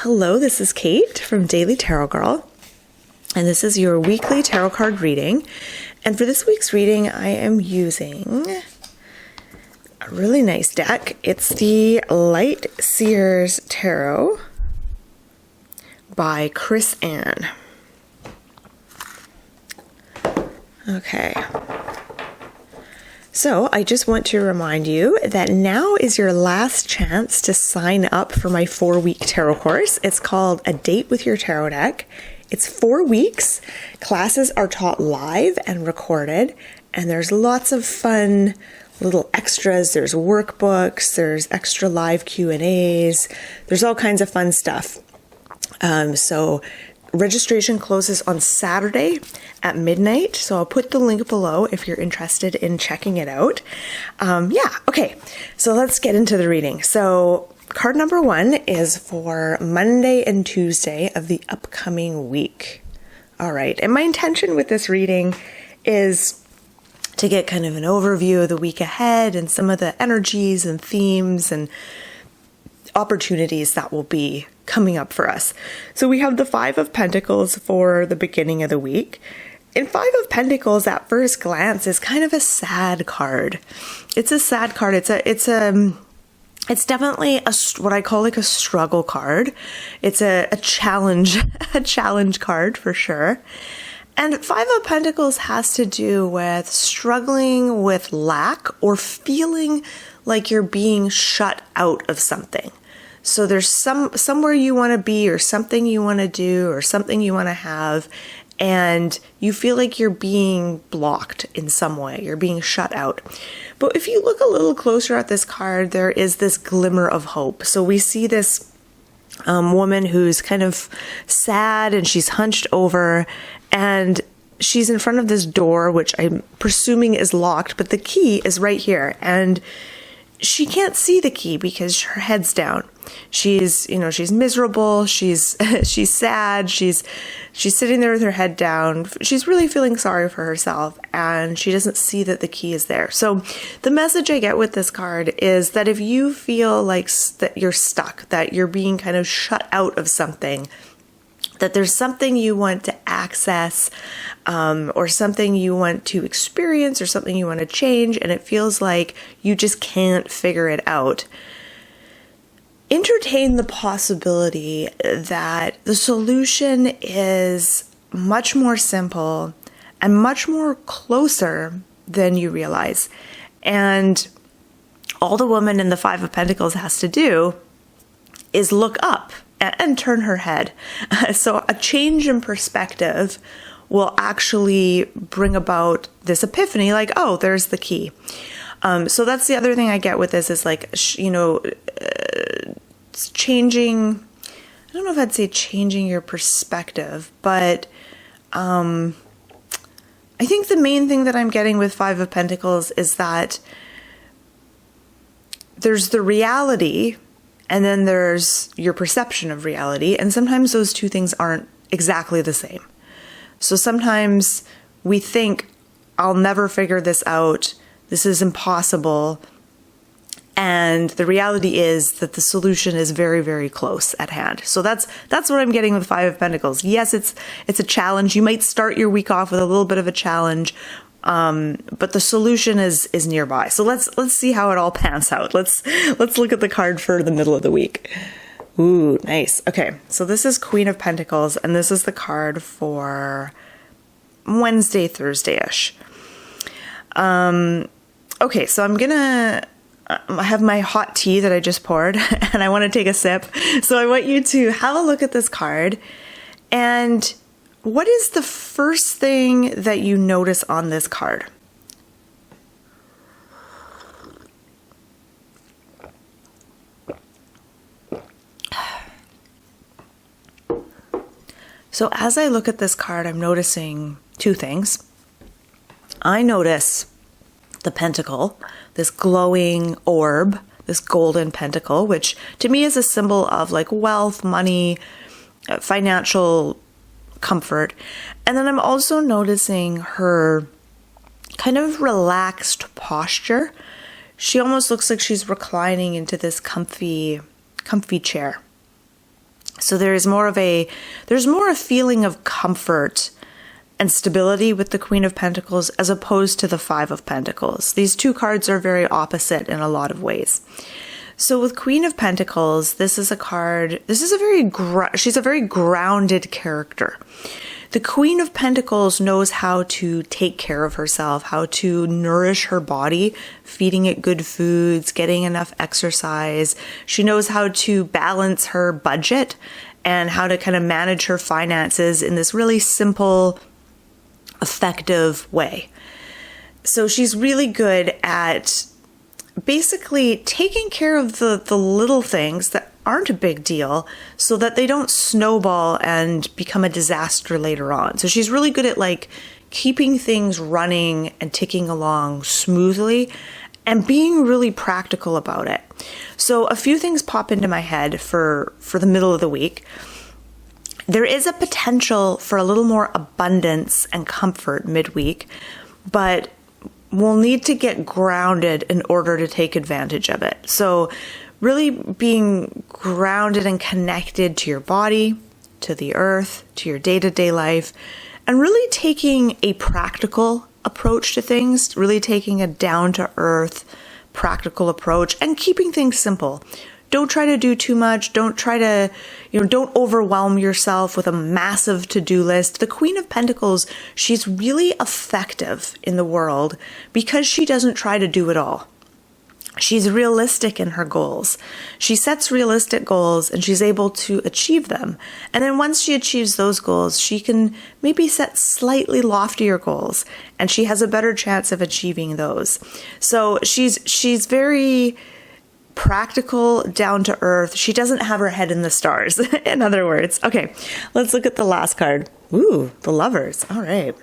Hello, this is Kate from Daily Tarot Girl, and this is your weekly tarot card reading. And for this week's reading, I am using a really nice deck. It's the Light Seers Tarot by Chris Ann. Okay. So I just want to remind you that now is your last chance to sign up for my 4-week tarot course. It's called A Date with Your Tarot Deck. It's 4 weeks. Classes are taught live and recorded, and there's lots of fun little extras. There's workbooks, there's extra live Q&As, there's all kinds of fun stuff. So registration closes on Saturday at midnight, so I'll put the link below if you're interested in checking it out. Okay, so let's get into the reading. So card number 1 is for Monday and Tuesday of the upcoming week. All right, and my intention with this reading is to get kind of an overview of the week ahead and some of the energies and themes and opportunities that will be coming up for us. So we have the 5 of Pentacles for the beginning of the week. And 5 of Pentacles at first glance is kind of a sad card. It's a sad card. It's definitely what I call like a struggle card. It's a challenge, a challenge card for sure. And 5 of Pentacles has to do with struggling with lack or feeling like you're being shut out of something. So there's somewhere you want to be or something you want to do or something you want to have, and you feel like you're being blocked in some way. You're being shut out. But if you look a little closer at this card, there is this glimmer of hope. So we see this woman who's kind of sad and she's hunched over and she's in front of this door, which I'm presuming is locked, but the key is right here. And she can't see the key because her head's down. She's miserable. She's sad. She's sitting there with her head down. She's really feeling sorry for herself, and she doesn't see that the key is there. So the message I get with this card is that if you feel like that you're stuck, that you're being kind of shut out of something, that there's something you want to access, or something you want to experience, or something you want to change, and it feels like you just can't figure it out, entertain the possibility that the solution is much more simple and much more closer than you realize. And all the woman in the 5 of Pentacles has to do is look up and turn her head. So a change in perspective will actually bring about this epiphany, like, oh, there's the key. So that's the other thing I get with this is like, changing, I don't know if I'd say changing your perspective, but I think the main thing that I'm getting with 5 of Pentacles is that there's the reality and then there's your perception of reality. And sometimes those two things aren't exactly the same. So sometimes we think, I'll never figure this out. This is impossible. And the reality is that the solution is very, very close at hand. So that's what I'm getting with 5 of Pentacles. Yes, it's a challenge. You might start your week off with a little bit of a challenge, but the solution is nearby. So let's see how it all pans out. Let's look at the card for the middle of the week. Ooh, nice. Okay, so this is Queen of Pentacles, and this is the card for Wednesday, Thursday-ish. Okay, so I have my hot tea that I just poured, and I want to take a sip. So I want you to have a look at this card, and what is the first thing that you notice on this card? So as I look at this card, I'm noticing 2 things. I notice the pentacle, this glowing orb, this golden pentacle, which to me is a symbol of like wealth, money, financial comfort. And then I'm also noticing her kind of relaxed posture. She almost looks like she's reclining into this comfy chair. So there's more a feeling of comfort and stability with the Queen of Pentacles as opposed to the Five of Pentacles. These two cards are very opposite in a lot of ways. So with Queen of Pentacles, this is a card, she's a very grounded character. The Queen of Pentacles knows how to take care of herself, how to nourish her body, feeding it good foods, getting enough exercise. She knows how to balance her budget and how to kind of manage her finances in this really simple, effective way. So she's really good at basically taking care of the little things that aren't a big deal so that they don't snowball and become a disaster later on. So she's really good at like keeping things running and ticking along smoothly and being really practical about it. So a few things pop into my head for the middle of the week. There is a potential for a little more abundance and comfort midweek, but we'll need to get grounded in order to take advantage of it. So really being grounded and connected to your body, to the earth, to your day-to-day life, and really taking a practical approach to things, really taking a down-to-earth practical approach and keeping things simple. Don't try to do too much. Don't try to, don't overwhelm yourself with a massive to-do list. The Queen of Pentacles, she's really effective in the world because she doesn't try to do it all. She's realistic in her goals. She sets realistic goals and she's able to achieve them. And then once she achieves those goals, she can maybe set slightly loftier goals and she has a better chance of achieving those. So she's very practical, down to earth. She doesn't have her head in the stars, in other words. Okay, let's look at the last card. Ooh, the Lovers. All right.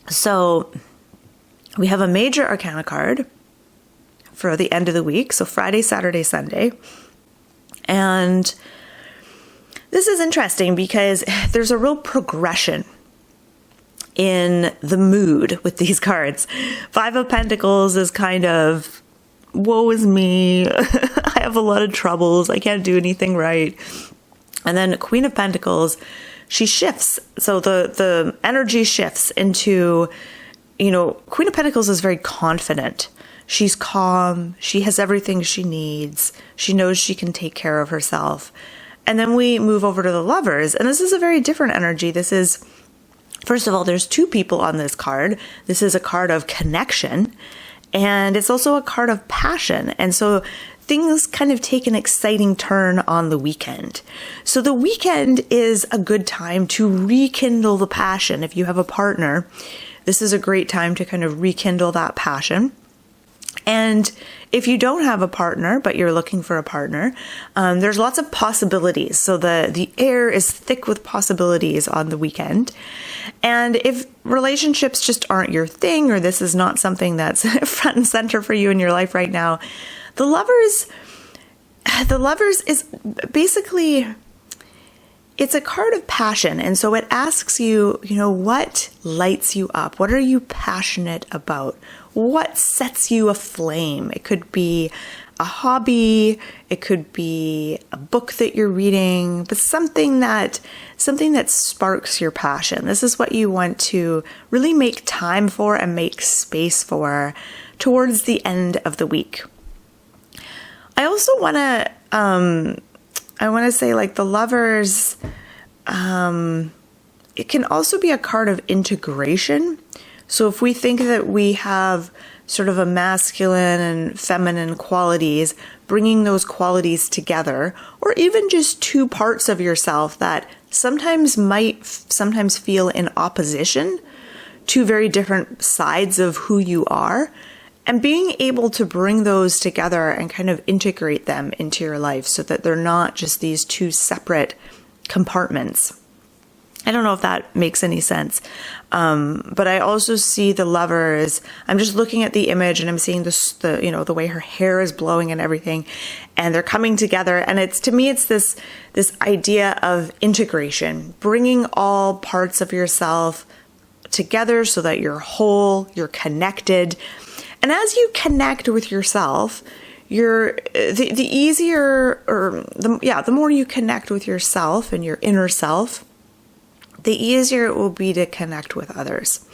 So we have a major arcana card for the end of the week. So Friday, Saturday, Sunday. And this is interesting because there's a real progression in the mood with these cards. Five of Pentacles is kind of, woe is me. I have a lot of troubles. I can't do anything right. And then Queen of Pentacles, she shifts. So the energy shifts into, Queen of Pentacles is very confident. She's calm. She has everything she needs. She knows she can take care of herself. And then we move over to the Lovers. And this is a very different energy. This is, first of all, there's two people on this card. This is a card of connection, and it's also a card of passion. And so things kind of take an exciting turn on the weekend. So the weekend is a good time to rekindle the passion. If you have a partner, this is a great time to kind of rekindle that passion. And if you don't have a partner, but you're looking for a partner, there's lots of possibilities. So the air is thick with possibilities on the weekend. And if relationships just aren't your thing, or this is not something that's front and center for you in your life right now, the Lovers is basically, it's a card of passion. And so it asks you, what lights you up? What are you passionate about? What sets you aflame? It could be a hobby, it could be a book that you're reading, but something that sparks your passion. This is what you want to really make time for and make space for towards the end of the week. I also want to say, like, the Lovers, it can also be a card of integration. So if we think that we have sort of a masculine and feminine qualities, bringing those qualities together, or even just two parts of yourself that sometimes feel in opposition, two very different sides of who you are, and being able to bring those together and kind of integrate them into your life so that they're not just these two separate compartments. I don't know if that makes any sense. But I also see the Lovers. I'm just looking at the image and I'm seeing the way her hair is blowing and everything, and they're coming together. And to me, it's this idea of integration, bringing all parts of yourself together so that you're whole, you're connected. And as you connect with yourself, the easier, or the more you connect with yourself and your inner self, the easier it will be to connect with others.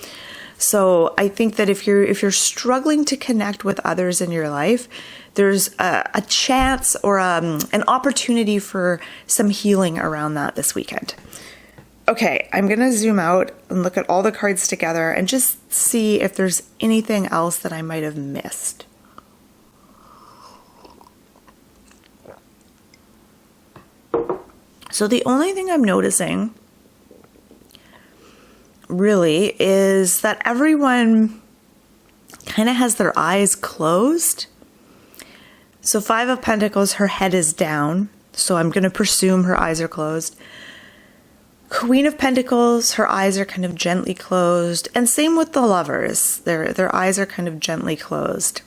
So I think that if you're struggling to connect with others in your life, there's a chance or an opportunity for some healing around that this weekend. Okay, I'm going to zoom out and look at all the cards together and just see if there's anything else that I might have missed. So the only thing I'm noticing really is that everyone kind of has their eyes closed. So 5 of Pentacles, her head is down. So I'm going to presume her eyes are closed. Queen of Pentacles, her eyes are kind of gently closed. And same with the Lovers. Their eyes are kind of gently closed.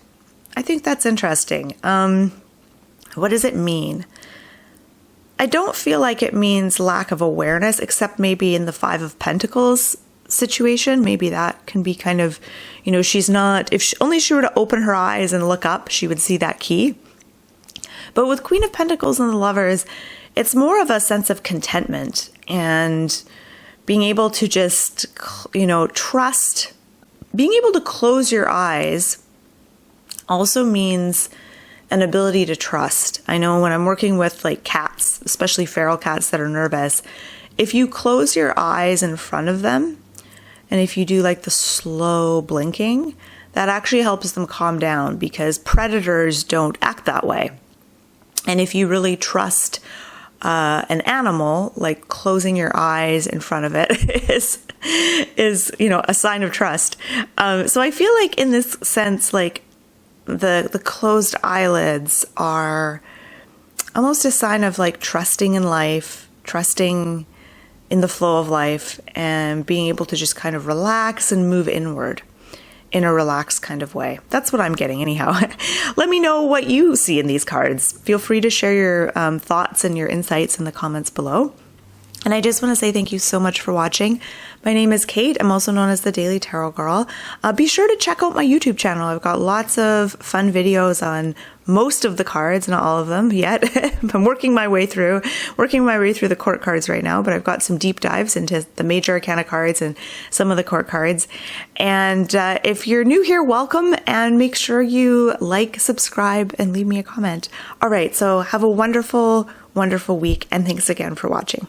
I think that's interesting. What does it mean? I don't feel like it means lack of awareness, except maybe in the 5 of Pentacles situation. Maybe that can be kind of, she's not, if only she were to open her eyes and look up, she would see that key. But with Queen of Pentacles and the Lovers, it's more of a sense of contentment and being able to just, trust. Being able to close your eyes also means an ability to trust. I know when I'm working with like cats, especially feral cats that are nervous, if you close your eyes in front of them, and if you do like the slow blinking, that actually helps them calm down because predators don't act that way. And if you really trust an animal, like closing your eyes in front of it is a sign of trust. So I feel like in this sense, like the closed eyelids are almost a sign of like trusting in life, trusting in the flow of life, and being able to just kind of relax and move inward in a relaxed kind of way. That's what I'm getting anyhow. Let me know what you see in these cards. Feel free to share your thoughts and your insights in the comments below. And I just want to say thank you so much for watching. My name is Kate. I'm also known as the Daily Tarot Girl. Be sure to check out my YouTube channel. I've got lots of fun videos on most of the cards, not all of them yet. I'm working my way through the court cards right now, but I've got some deep dives into the major arcana cards and some of the court cards. And if you're new here, welcome, and make sure you like, subscribe, and leave me a comment. All right, so have a wonderful, wonderful week, and thanks again for watching.